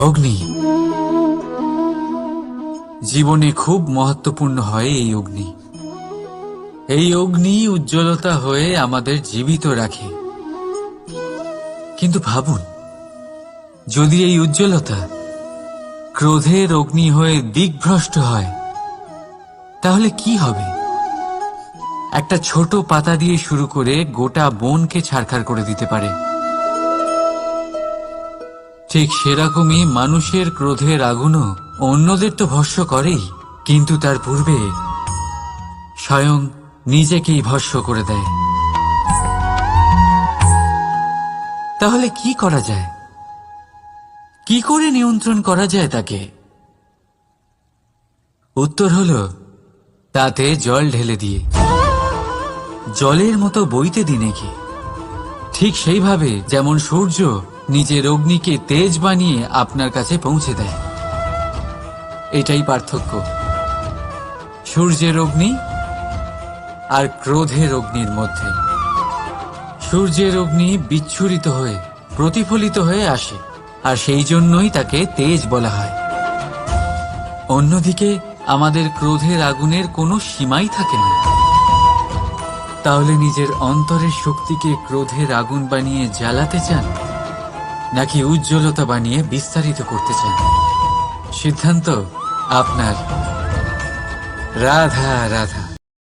অগ্নি জীবনে খুব মহত্বপূর্ণ হয়। এই অগ্নি উজ্জ্বলতা হয়ে আমাদের জীবিত রাখে। কিন্তু ভাবুন, যদি এই উজ্জ্বলতা ক্রোধের অগ্নি হয়ে দিকভ্রষ্ট হয়, তাহলে কি হবে? একটা ছোট পাতা দিয়ে শুরু করে গোটা বনকে ছারখার করে দিতে পারে। ঠিক সেরকমই মানুষের ক্রোধের আগুনও অন্যদের তো ভস্ম করেই, কিন্তু তার পূর্বে স্বয়ং নিজেকেই ভস্ম করে দেয়। তাহলে কি করা যায়? কি করে নিয়ন্ত্রণ করা যায় তাকে? উত্তর হলো, তাতে জল ঢেলে দিয়ে। জলের মতো বইতে দিনে কি? ঠিক সেইভাবে যেমন সূর্য নিজের অগ্নিকে তেজ বানিয়ে আপনার কাছে পৌঁছে দেয়। এটাই পার্থক্য সূর্যের অগ্নি আর ক্রোধের অগ্নির মধ্যে। সূর্যের অগ্নি বিচ্ছুরিত হয়ে প্রতিফলিত হয়ে আসে, আর সেই জন্যই তাকে তেজ বলা হয়। অন্যদিকে আমাদের ক্রোধের আগুনের কোনো সীমাই থাকে না। তাহলে নিজের অন্তরের শক্তিকে ক্রোধের আগুন বানিয়ে জ্বালাতে চান, নাকি উজ্জ্বলতা বানিয়ে বিস্তারিত করতে চান? সিদ্ধান্ত আপনার। রাধা রাধা।